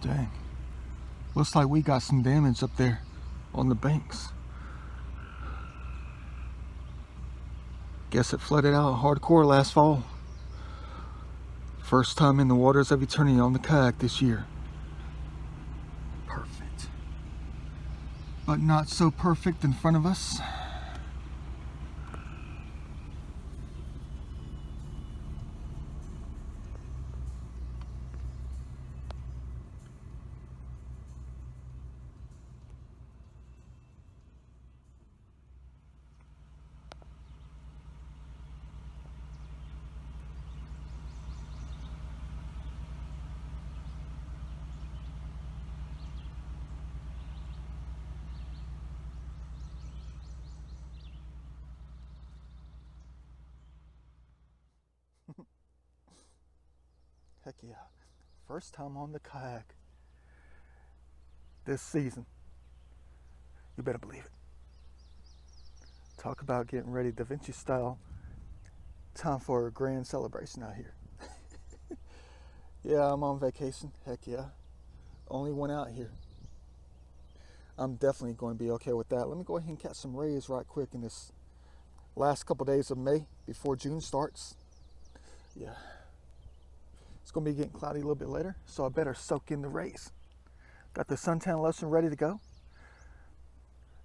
Dang. Looks like we got some damage up there on the banks. Guess it flooded out hardcore last fall. First time in the waters of eternity on the kayak this year. Perfect. But not so perfect in front of us. Heck yeah. First time on the kayak this season. You better believe it. Talk about getting ready Da Vinci style. Time for a grand celebration out here. Yeah, I'm on vacation. Heck yeah. Only one out here. I'm definitely going to be okay with that. Let me go ahead and catch some rays right quick in this last couple days of May before June starts. Yeah. It's going to be getting cloudy a little bit later, so I better soak in the rays. Got the suntan lotion ready to go.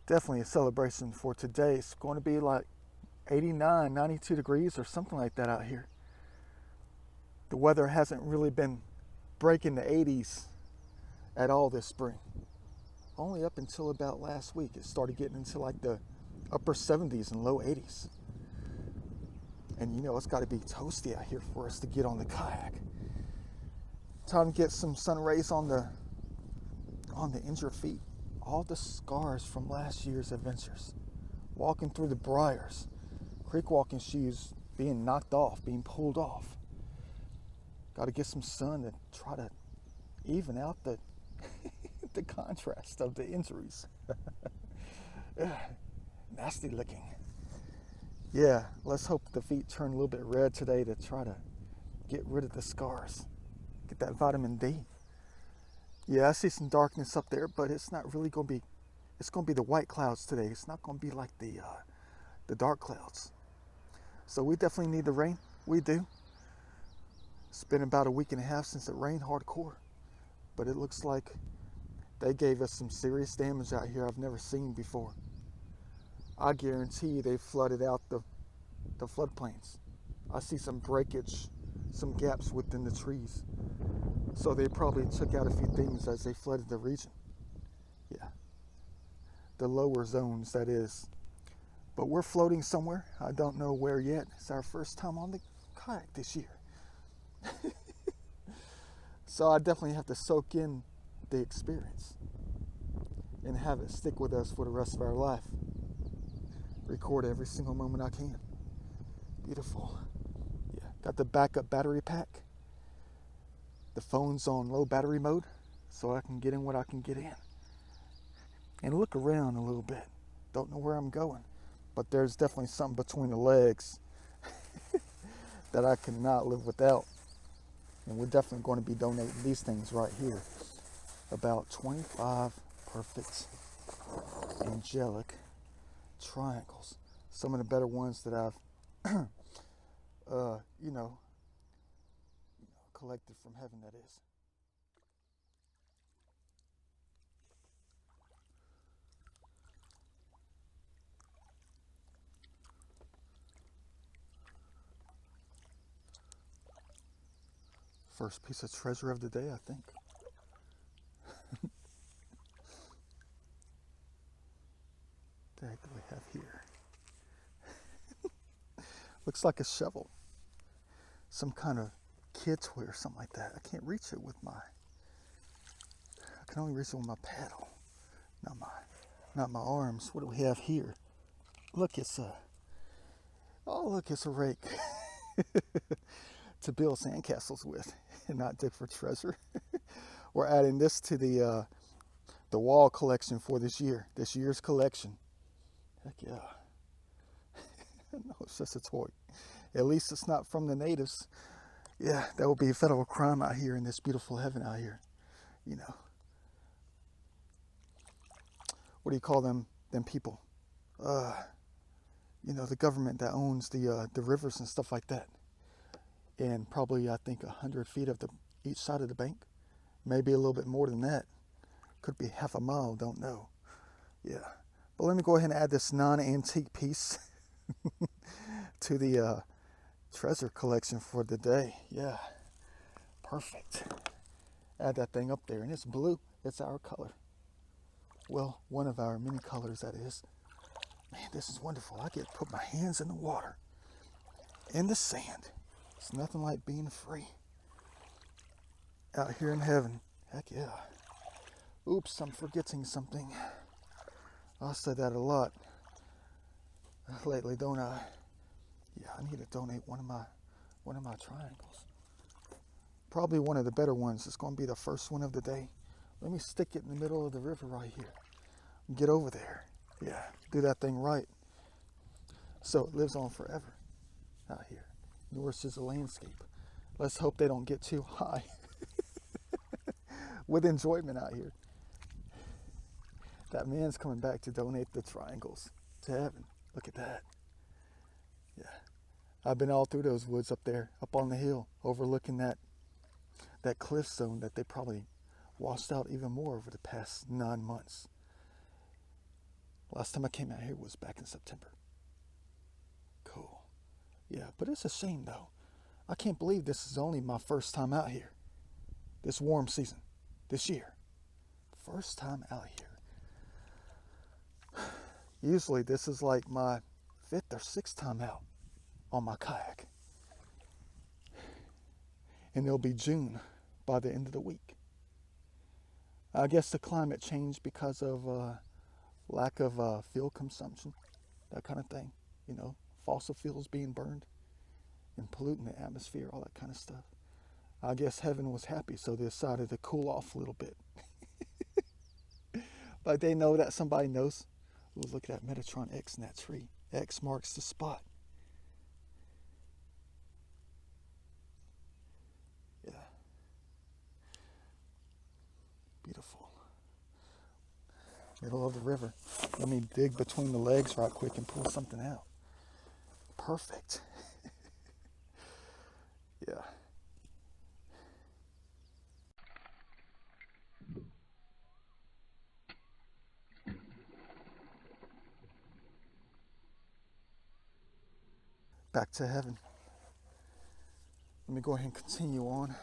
Definitely a celebration for today. It's going to be like 89, 92 degrees or something like that out here. The weather hasn't really been breaking the 80s at all this spring. Only up until about last week. It started getting into like the upper 70s and low 80s. And you know it's got to be toasty out here for us to get on the kayak. Time to get some sun rays on the injured feet. All the scars from last year's adventures. Walking through the briars. Creek walking shoes being knocked off, being pulled off. Got to get some sun to try to even out the the contrast of the injuries. Nasty looking. Yeah, let's hope the feet turn a little bit red today to try to get rid of the scars. Get that vitamin D. Yeah, I see some darkness up there, but it's not really going to be, it's going to be the white clouds today. It's not going to be like the dark clouds. So we definitely need the rain. We do. It's been about a week and a half since it rained hardcore, but it looks like they gave us some serious damage out here I've never seen before. I guarantee you they flooded out the floodplains. I see some breakage, some gaps within the trees. So they probably took out a few things as they flooded the region. Yeah. The lower zones, that is. But we're floating somewhere. I don't know where yet. It's our first time on the kayak this year. So I definitely have to soak in the experience and have it stick with us for the rest of our life. Record every single moment I can. Beautiful. Yeah. Got the backup battery pack. The phone's on low battery mode, so I can get in what I can get in. And look around a little bit. Don't know where I'm going, but there's definitely something between the legs that I cannot live without. And we're definitely going to be donating these things right here. About 25 perfect angelic triangles. Some of the better ones that I've, collected from heaven, that is. First piece of treasure of the day, I think. What the heck do we have here? Looks like a shovel. Some kind of kid toy or something like that. I can't reach it with I can only reach it with my paddle. Not my arms. What do we have here? Look, it's a rake to build sandcastles with and not dig for treasure. We're adding this to the wall collection for this year's collection. Heck yeah. No, it's just a toy. At least it's not from the natives. Yeah, that would be a federal crime out here in this beautiful heaven out here. you know, what do you call them people? Uh, the government that owns the rivers and stuff like that. And probably, I think, 100 feet of each side of the bank. Maybe a little bit more than that. Could be half a mile, don't know. Yeah. But let me go ahead and add this non-antique piece to the treasure collection for the day. Yeah. Perfect. Add that thing up there. And it's blue. It's our color. Well, one of our many colors, that is. Man, this is wonderful. I get to put my hands in the water, in the sand. It's nothing like being free out here in heaven. Heck yeah. Oops, I'm forgetting something. I say that a lot lately, don't I? Yeah, I need to donate one of my triangles. Probably one of the better ones. It's going to be the first one of the day. Let me stick it in the middle of the river right here. Get over there. Yeah, do that thing right. So it lives on forever out here. Yours is a landscape. Let's hope they don't get too high with enjoyment out here. That man's coming back to donate the triangles to heaven. Look at that. Yeah. I've been all through those woods up there, up on the hill, overlooking that cliff zone that they probably washed out even more over the past 9 months. Last time I came out here was back in September. Cool. Yeah, but it's a shame though. I can't believe this is only my first time out here. This warm season, this year. First time out here. Usually this is like my 5th or 6th time out on my kayak. And it'll be June by the end of the week. I guess the climate changed because of lack of fuel consumption, that kind of thing. Fossil fuels being burned and polluting the atmosphere, all that kind of stuff. I guess heaven was happy, so they decided to cool off a little bit. But they know that somebody knows. Ooh, look at that Metatron X in that tree. X marks the spot. Yeah. Beautiful. Middle of the river. Let me dig between the legs right quick and pull something out. Perfect. Yeah. Back to heaven. Let me go ahead and continue on.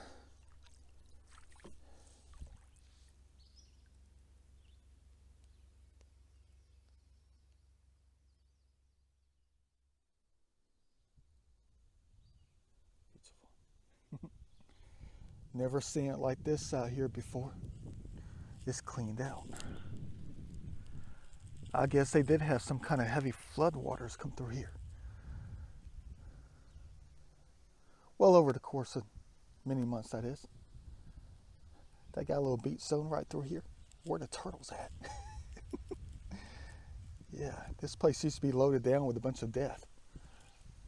Beautiful. Never seen it like this out here before. It's cleaned out. I guess they did have some kind of heavy flood waters come through here. Well, over the course of many months, that is. They got a little beach zone right through here. Where the turtles at? Yeah, this place used to be loaded down with a bunch of death.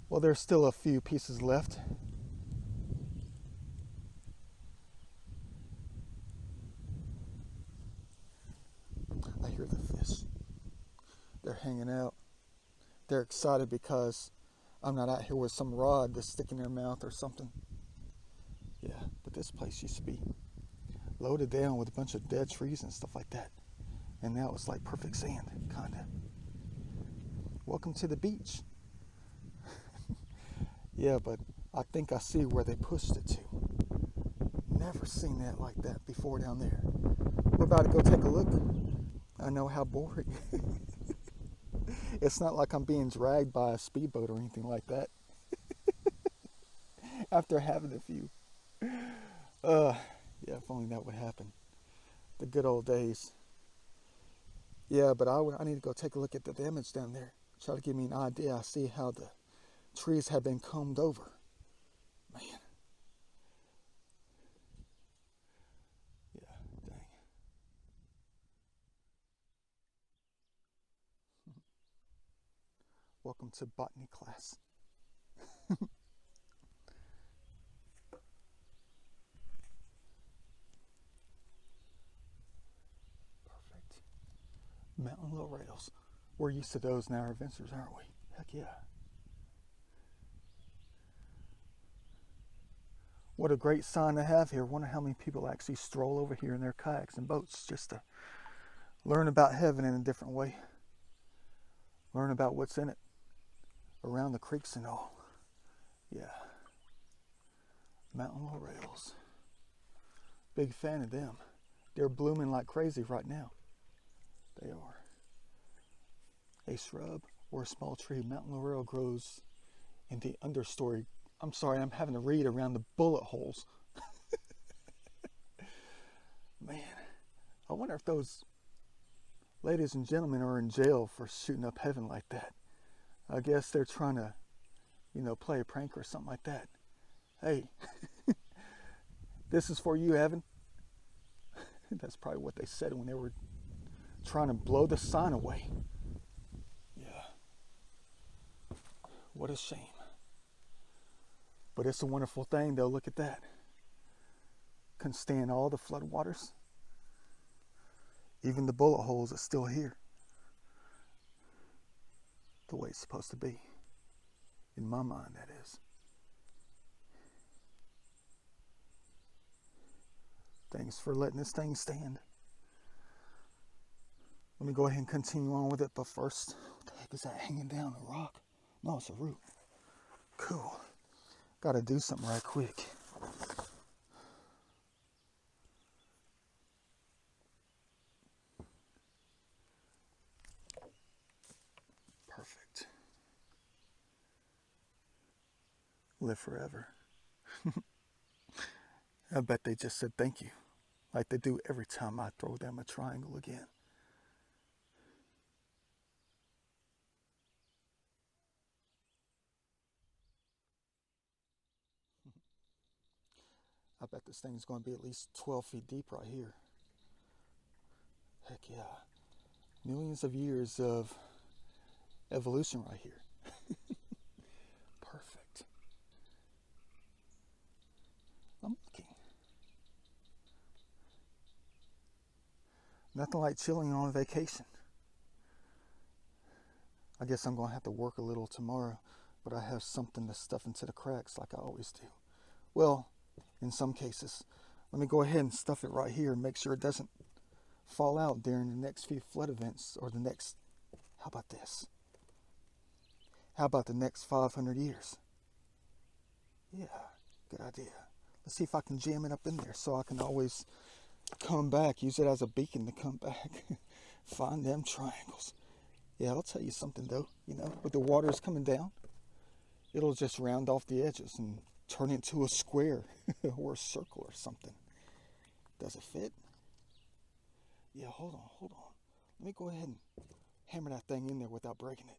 Well, there's still a few pieces left. I hear the fish. They're hanging out. They're excited because I'm not out here with some rod that's sticking in their mouth or something. Yeah, but this place used to be loaded down with a bunch of dead trees and stuff like that. And now it's like perfect sand, kinda. Welcome to the beach. Yeah, but I think I see where they pushed it to. Never seen that like that before down there. We're about to go take a look. I know how boring. It's not like I'm being dragged by a speedboat or anything like that. After having a few. Yeah, if only that would happen. The good old days. Yeah, but I need to go take a look at the damage down there. Try to give me an idea. I see how the trees have been combed over. Man. Yeah, dang. Welcome to botany class. monorails. We're used to those in our adventures, aren't we? Heck yeah. What a great sign to have here. I wonder how many people actually stroll over here in their kayaks and boats just to learn about heaven in a different way. Learn about what's in it, around the creeks and all. Yeah. Mountain laurels. Big fan of them. They're blooming like crazy right now. They are. A shrub or a small tree. Mountain laurel grows in the understory. I'm sorry, I'm having to read around the bullet holes. Man, I wonder if those ladies and gentlemen are in jail for shooting up heaven like that. I guess they're trying to, play a prank or something like that. Hey, this is for you, heaven. That's probably what they said when they were trying to blow the sign away. Yeah. What a shame. But it's a wonderful thing, though. Look at that. Can stand all the flood waters. Even the bullet holes are still here. The way it's supposed to be. In my mind, that is. Thanks for letting this thing stand. Let me go ahead and continue on with it. But first, what the heck is that hanging down? A rock? No, it's a root. Cool. Gotta do something right quick. Perfect. Live forever. I bet they just said thank you, like they do every time I throw them a triangle again. I bet this thing's going to be at least 12 feet deep right here. Heck yeah. Millions of years of evolution right here. Perfect. I'm looking. Nothing like chilling on vacation. I guess I'm going to have to work a little tomorrow, but I have something to stuff into the cracks like I always do. Well, in some cases. Let me go ahead and stuff it right here and make sure it doesn't fall out during the next few flood events or the next, how about this? How about the next 500 years? Yeah, good idea. Let's see if I can jam it up in there so I can always come back, use it as a beacon to come back. Find them triangles. Yeah, I'll tell you something though, with the waters coming down, it'll just round off the edges and turn into a square or a circle or something. Does it fit? Yeah, hold on. Let me go ahead and hammer that thing in there without breaking it.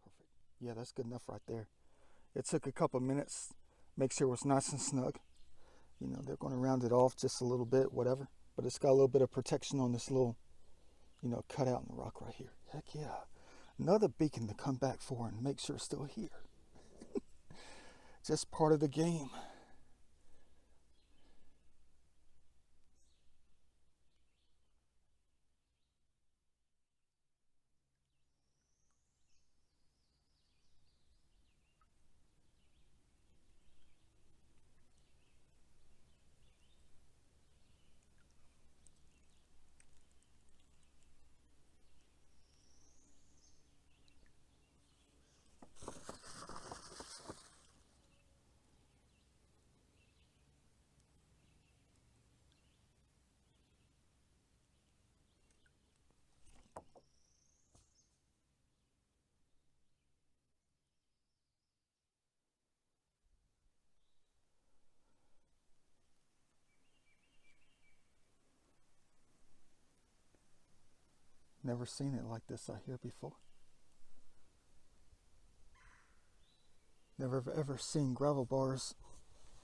Perfect. Yeah, that's good enough right there. It took a couple minutes. Make sure it was nice and snug. They're going to round it off just a little bit, whatever. But it's got a little bit of protection on this little, cutout in the rock right here. Heck yeah. Another beacon to come back for and make sure it's still here. Just part of the game. Never seen it like this out here before. Never ever seen gravel bars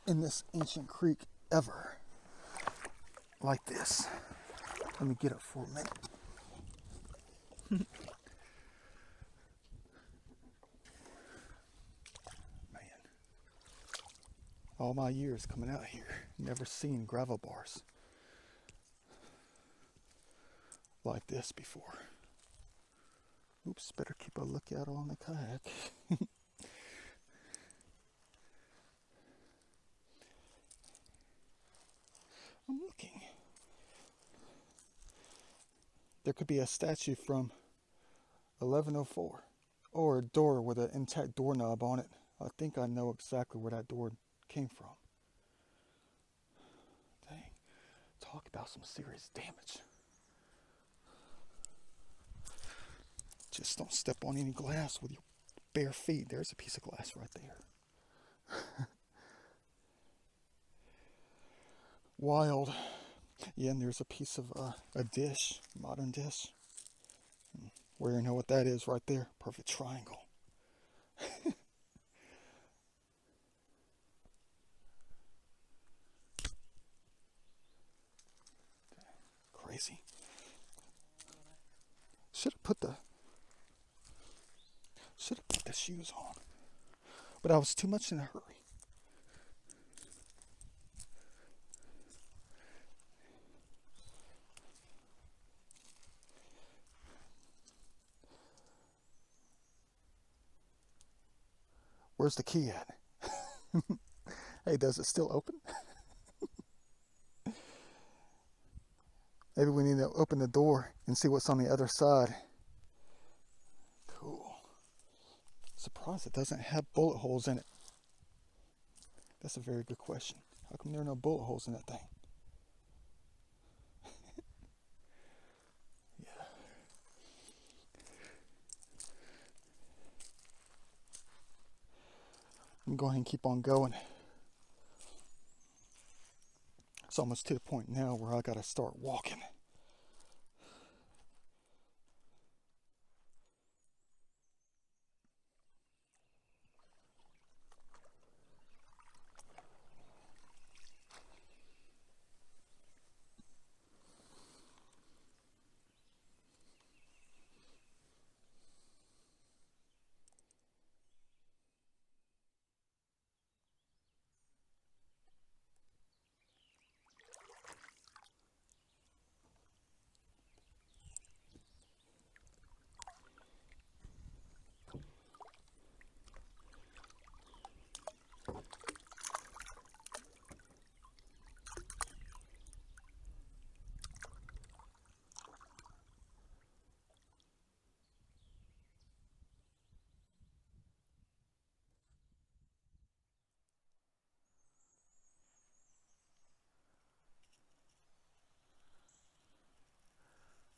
in this ancient creek ever like this. Let me get up for a minute. Man, all my years coming out here, never seen gravel bars. like this before. Oops, better keep a lookout on the kayak. I'm looking. There could be a statue from 1104 or a door with an intact doorknob on it. I think I know exactly where that door came from. Dang, talk about some serious damage. Just don't step on any glass with your bare feet. There's a piece of glass right there. Wild. Yeah, and there's a piece of a dish, modern dish. Where you know what that is right there? Perfect triangle. Crazy. Should have put the shoes on. But I was too much in a hurry. Where's the key at? Hey, does it still open? Maybe we need to open the door and see what's on the other side. Cool. Surprised it doesn't have bullet holes in it. That's a very good question. How come there are no bullet holes in that thing? Yeah. I'm going to keep on going. It's almost to the point now where I gotta start walking.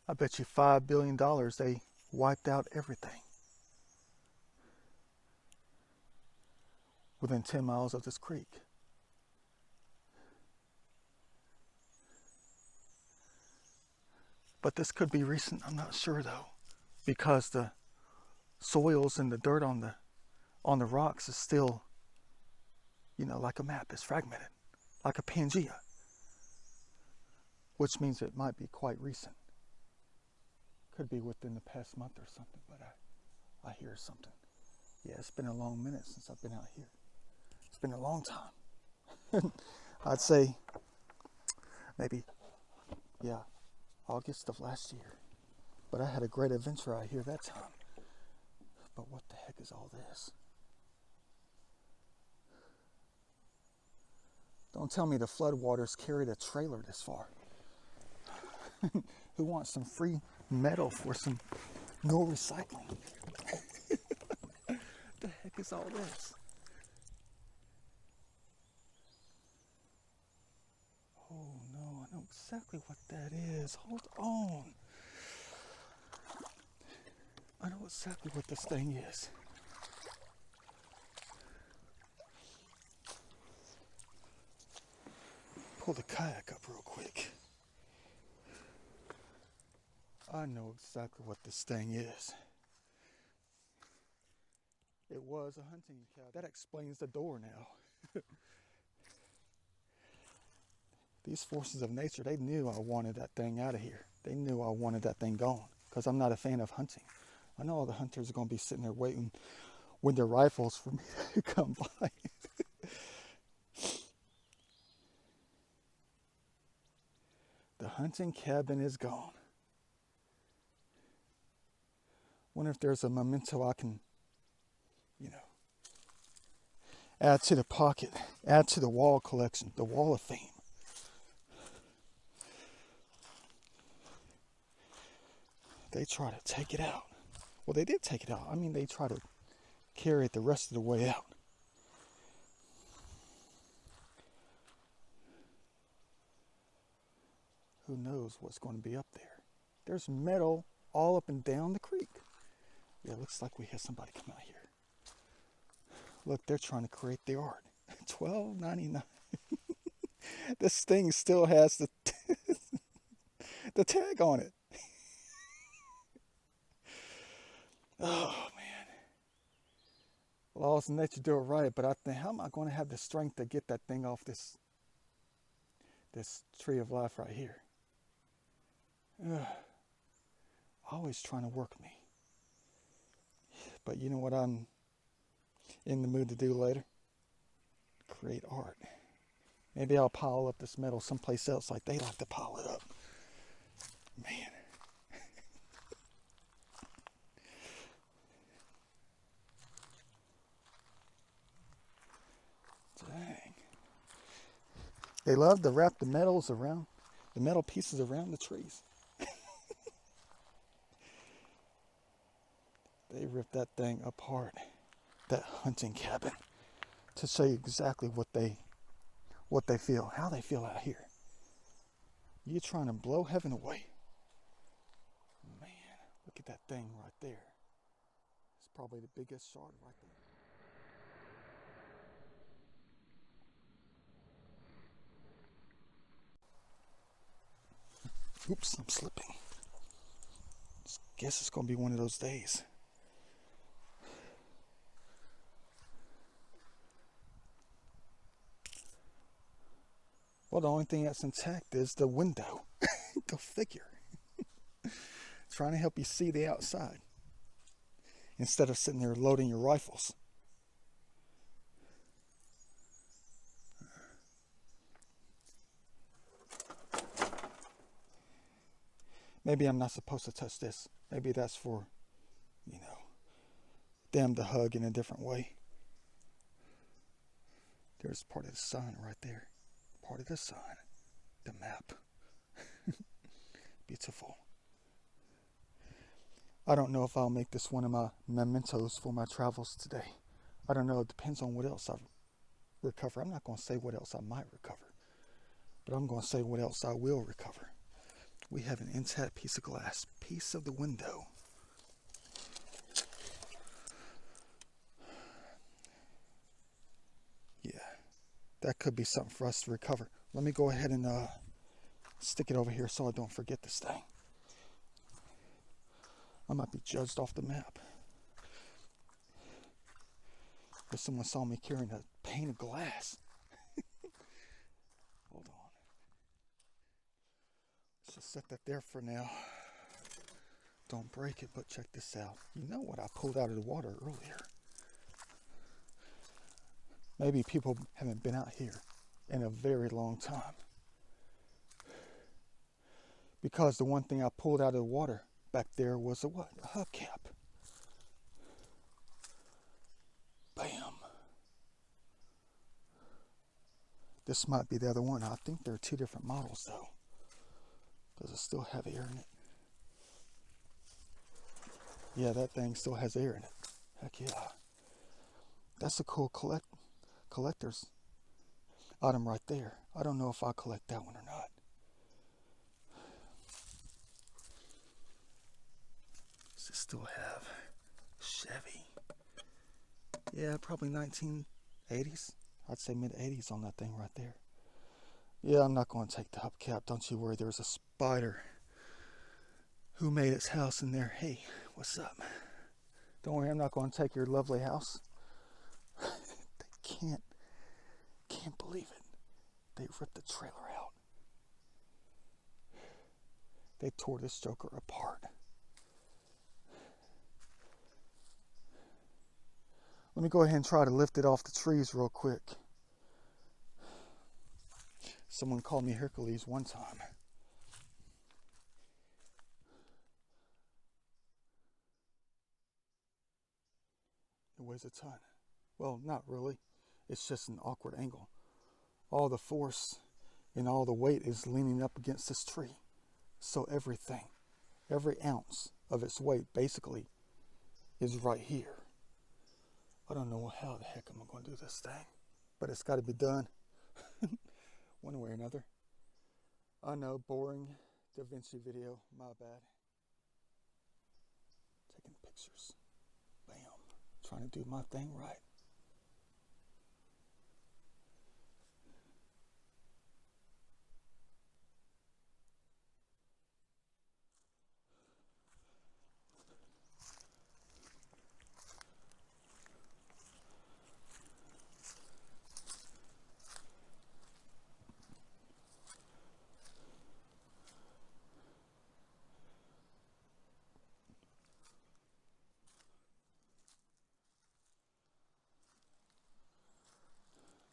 I bet you $5 billion they wiped out everything within 10 miles of this creek. But this could be recent, I'm not sure though, because the soils and the dirt on the rocks is still, like a map, it's fragmented, like a Pangea, which means it might be quite recent. Could be within the past month or something, but I hear something. Yeah, it's been a long minute since I've been out here. It's been a long time. I'd say maybe, August of last year. But I had a great adventure out here that time. But what the heck is all this? Don't tell me the floodwaters carried a trailer this far. Who wants some free metal for some no recycling? The heck is all this? Oh no, I know exactly what that is. Hold on. I know exactly what this thing is. Pull the kayak up real quick. I know exactly what this thing is. It was a hunting cab. That explains the door now. These forces of nature, they knew I wanted that thing out of here. They knew I wanted that thing gone because I'm not a fan of hunting. I know all the hunters are going to be sitting there waiting with their rifles for me to come by. The hunting cabin is gone. Wonder if there's a memento I can, you know, add to the pocket, add to the wall collection, the wall of fame. They try to take it out. Well, they did take it out. I mean, they try to carry it the rest of the way out. Who knows what's going to be up there? There's metal all up and down the creek. Yeah, it looks like we had somebody come out here. Look, they're trying to create the art. $12.99. This thing still has the the tag on it. Oh man. Well, I was let you do it right, but I think, how am I going to have the strength to get that thing off this tree of life right here? Ugh. Always trying to work me. But you know what I'm in the mood to do later? Create art. Maybe I'll pile up this metal someplace else like they like to pile it up. Man. Dang. They love to wrap the metal pieces around the trees. They ripped that thing apart, that hunting cabin, to show you exactly what they feel, how they feel out here. You're trying to blow heaven away. Man, look at that thing right there. It's probably the biggest shard right there. Oops, I'm slipping. Guess it's going to be one of those days. Well, the only thing that's intact is the window. Go figure. Trying to help you see the outside instead of sitting there loading your rifles. Maybe I'm not supposed to touch this. Maybe that's for, them to hug in a different way. There's part of the sun right there. Part of the sun. The map. Beautiful. I don't know if I'll make this one of my mementos for my travels today. I don't know. It depends on what else I recover. I'm not going to say what else I might recover, but I'm going to say what else I will recover. We have an intact piece of glass, piece of the window. Yeah, that could be something for us to recover. Let me go ahead and stick it over here so I don't forget this thing. I might be judged off the map. If someone saw me carrying a pane of glass. Hold on. Let's just set that there for now. Don't break it, but check this out. You know what I pulled out of the water earlier? Maybe people haven't been out here in a very long time. Because the one thing I pulled out of the water back there was a what? A hubcap. Bam. This might be the other one. I think there are two different models though. Does it still have air in it? Yeah, that thing still has air in it. Heck yeah. That's a cool collector's item right there. I don't know if I'll collect that one or not. Does it still have Chevy? Yeah, probably 1980s. I'd say mid-80s on that thing right there. Yeah, I'm not going to take the hubcap. Don't you worry. There's a spider who made its house in there. Hey, what's up? Don't worry, I'm not going to take your lovely house. They can't believe it. They ripped the trailer out. They tore this joker apart. Let me go ahead and try to lift it off the trees real quick. Someone called me Hercules one time. weighs a ton. Well, not really. It's just an awkward angle. All the force and all the weight is leaning up against this tree. So everything, every ounce of its weight basically is right here. I don't know how the heck I'm going to do this thing, but it's got to be done one way or another. I know, boring Da Vinci video, my bad. Taking pictures. Bam. Trying to do my thing right.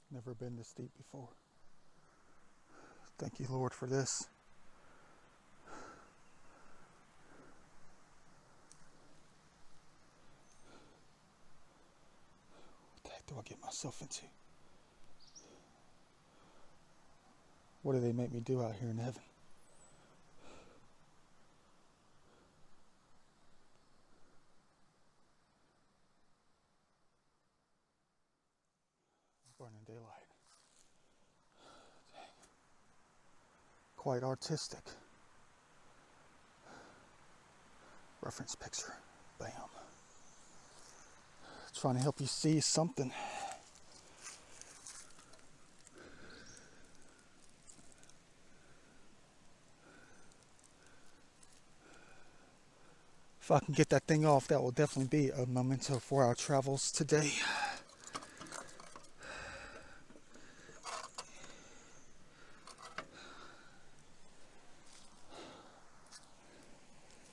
Never been this deep before. Thank you, Lord, for this. What the heck do I get myself into? What do they make me do out here in heaven? Burning daylight. Dang. Quite artistic. Reference picture. Bam. Trying to help you see something. If I can get that thing off, that will definitely be a memento for our travels today.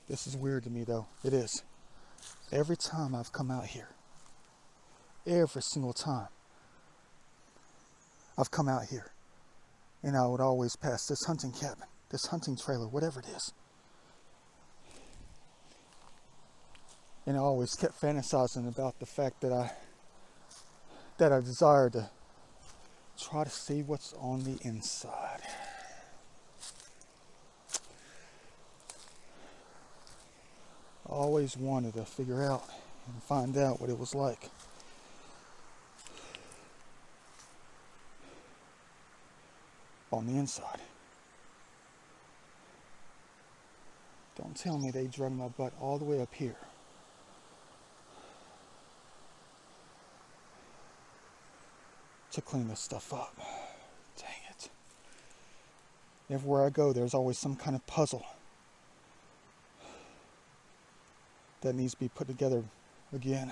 This is weird to me, though. It is. Every time I've come out here, every single time I've come out here, and I would always pass this hunting cabin, this hunting trailer, whatever it is. And I always kept fantasizing about the fact that I desire to try to see what's on the inside. I always wanted to figure out and find out what it was like. On the inside. Don't tell me they drug my butt all the way up here. To clean this stuff up. Dang it. Everywhere I go, there's always some kind of puzzle that needs to be put together again.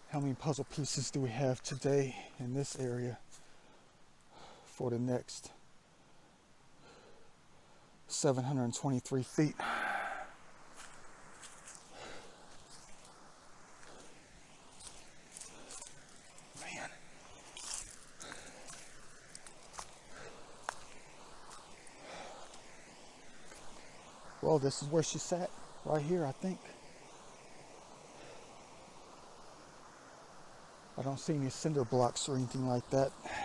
How many puzzle pieces do we have today in this area for the next 723 feet? Man. Well, this is where she sat, right here, I think. I don't see any cinder blocks or anything like that. Man.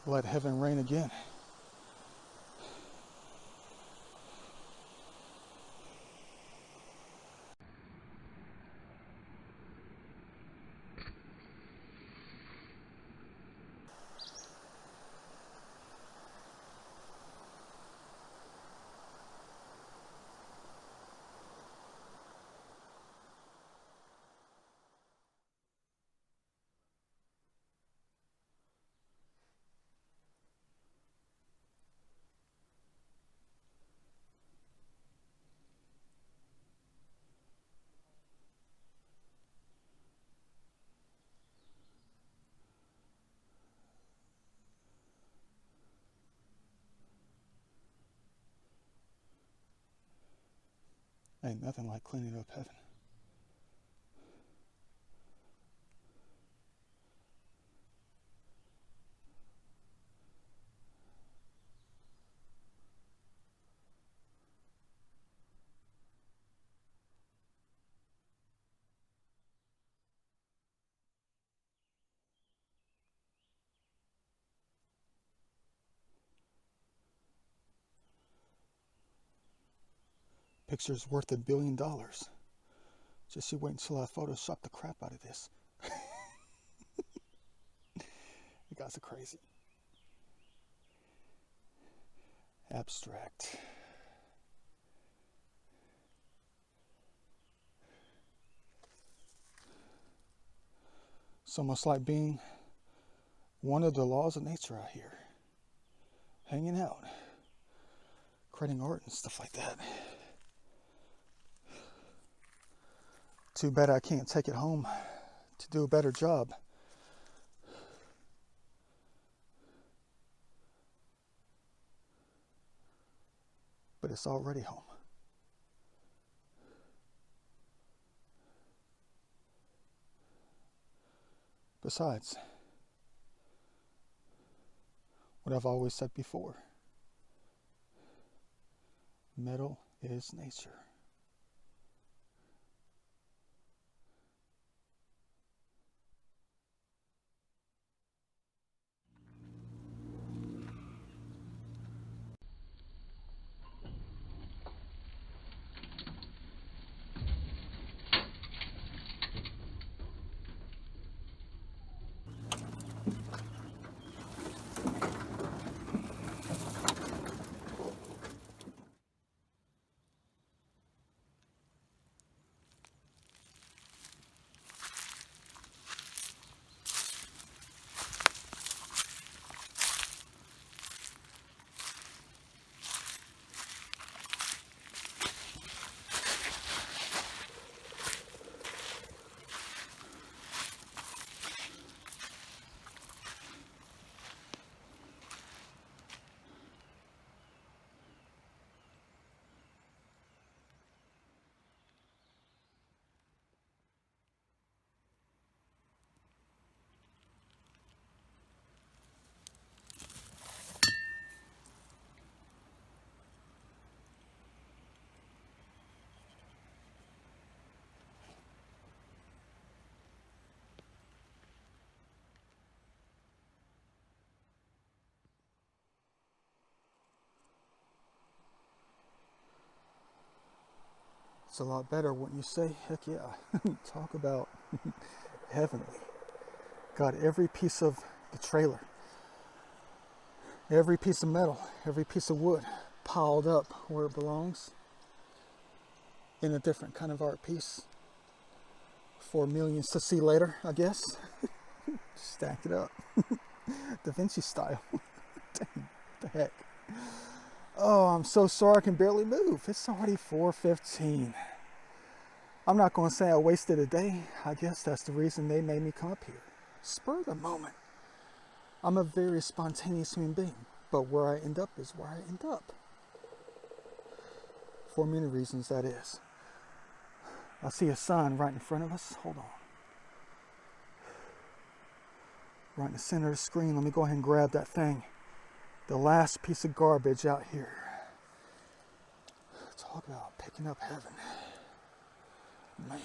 Let heaven reign again. Ain't nothing like cleaning up heaven. Picture's worth $1 billion. Just you wait until I Photoshop the crap out of this. You guys are crazy. Abstract. It's almost like being one of the laws of nature out here. Hanging out. Creating art and stuff like that. Too bad I can't take it home to do a better job. But it's already home. Besides, what I've always said before, metal is nature. It's a lot better, wouldn't you say? Heck yeah. Talk about heavenly. Got every piece of the trailer, every piece of metal, every piece of wood piled up where it belongs in a different kind of art piece for millions to see later, I guess. Stacked it up. Da Vinci style. Dang, the heck. Oh, I'm so sorry I can barely move. It's already 4:15. I'm not going to say I wasted a day. I guess that's the reason they made me come up here. Spur of the moment. I'm a very spontaneous human being, but where I end up is where I end up. For many reasons, that is. I see a sign right in front of us. Hold on. Right in the center of the screen. Let me go ahead and grab that thing. The last piece of garbage out here. Talk about picking up heaven. Man.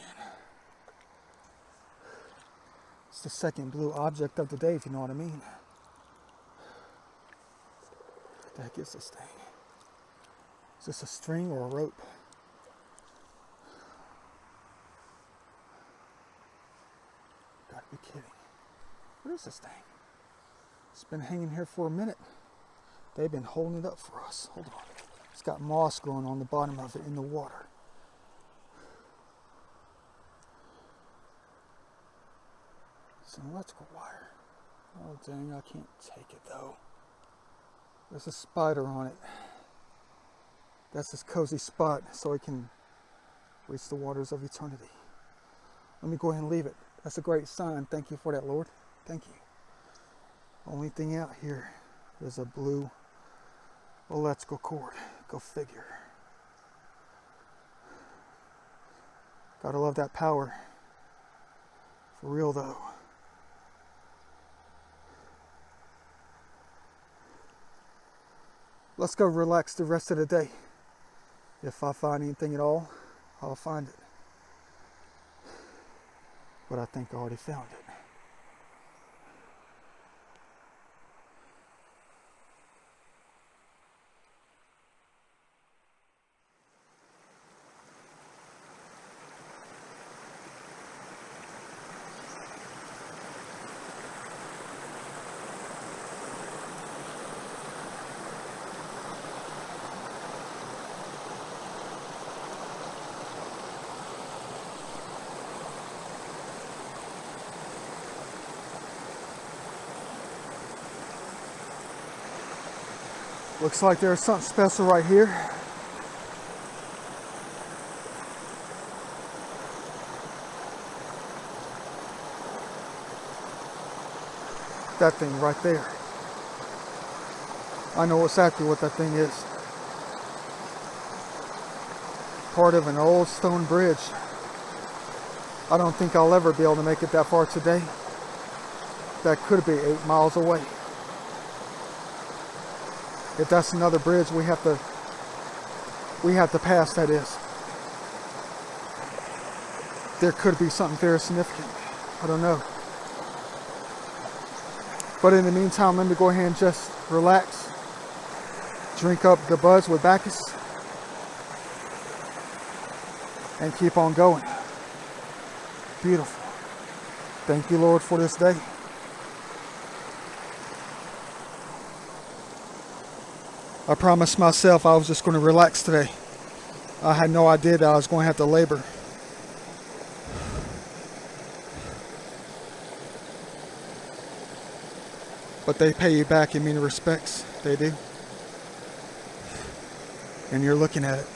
It's the second blue object of the day, if you know what I mean. the heck is this thing? Is this a string or a rope? Gotta be kidding. What is this thing? It's been hanging here for a minute. They've been holding it up for us. Hold on. It's got moss growing on the bottom of it in the water. It's an electrical wire. Oh dang, I can't take it though. There's a spider on it. That's his cozy spot so he can reach the waters of eternity. Let me go ahead and leave it. That's a great sign. Thank you for that, Lord. Thank you. Only thing out here is a blue electrical cord. Go figure. Gotta love that power. For real though. Let's go relax the rest of the day. If I find anything at all, I'll find it. But I think I already found it. Looks like there's something special right here. That thing right there. I know exactly what that thing is. Part of an old stone bridge. I don't think I'll ever be able to make it that far today. That could be 8 miles away. If that's another bridge we have to pass, that is. There could be something very significant. I don't know. But in the meantime, let me go ahead and just relax. Drink up the buzz with Bacchus. And keep on going. Beautiful. Thank you, Lord, for this day. I promised myself I was just going to relax today. I had no idea that I was going to have to labor. But they pay you back in many respects. They do. And you're looking at it.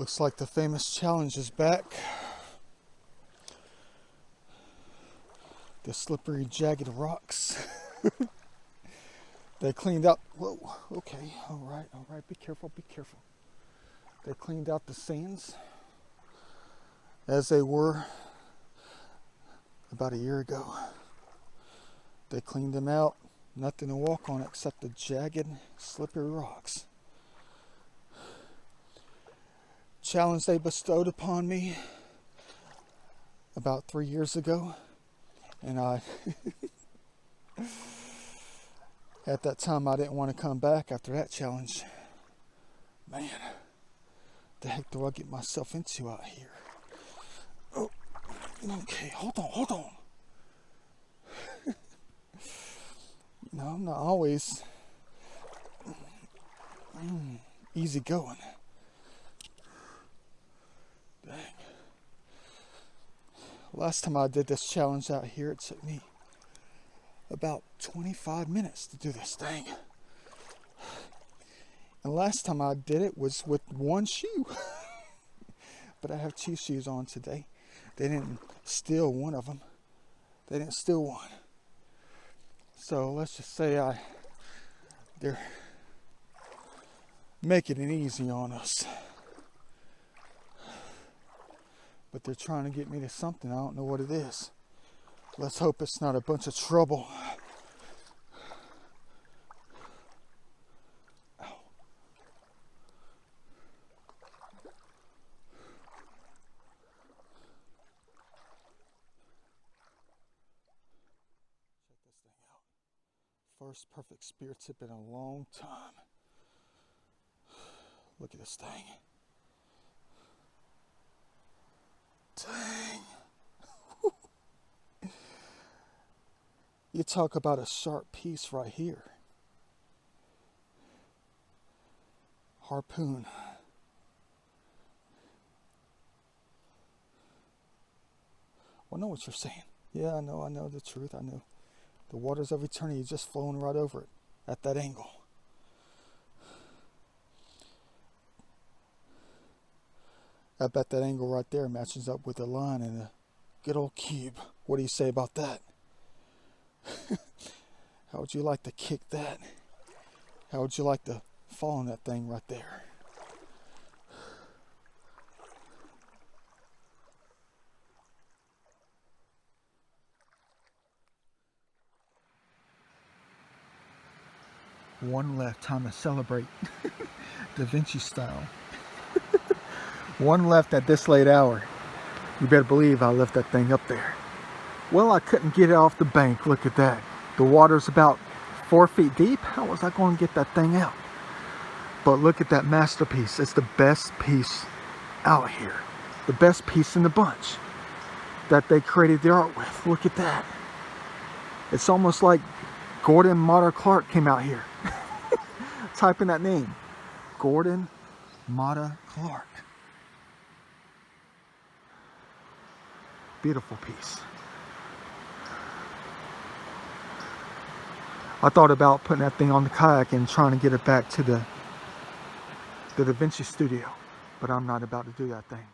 Looks like the famous challenge is back. The slippery, jagged rocks. They cleaned out, whoa, okay, all right, be careful. They cleaned out the sands as they were about a year ago. They cleaned them out, nothing to walk on except the jagged, slippery rocks. Challenge they bestowed upon me about 3 years ago, and at that time I didn't want to come back after that challenge. Man, the heck do I get myself into out here? Oh, okay, hold on. No, I'm not always easy going. Dang. Last time I did this challenge out here, it took me about 25 minutes to do this thing. And last time I did it was with one shoe. But I have 2 shoes on today. They didn't steal one of them. They didn't steal one. So let's just say they're making it easy on us. But they're trying to get me to something. I don't know what it is. Let's hope it's not a bunch of trouble. Ow. Check this thing out. First perfect spear tip in a long time. Look at this thing. Dang. You talk about a sharp piece right here. Harpoon. Well, I know what you're saying. Yeah, I know the truth. I know. The waters of eternity just flowing right over it at that angle. I bet that angle right there matches up with the line and a good old cube. What do you say about that? How would you like to kick that? How would you like to fall on that thing right there? One left, time to celebrate. Da Vinci style. One left at this late hour. You better believe I left that thing up there. Well, I couldn't get it off the bank. Look at that. The water's about 4 feet deep. How was I going to get that thing out? But look at that masterpiece. It's the best piece out here. The best piece in the bunch that they created the art with. Look at that. It's almost like Gordon Matta Clark came out here. Type in that name. Gordon Matta Clark. Beautiful piece. I thought about putting that thing on the kayak and trying to get it back to the Da Vinci studio, but I'm not about to do that thing.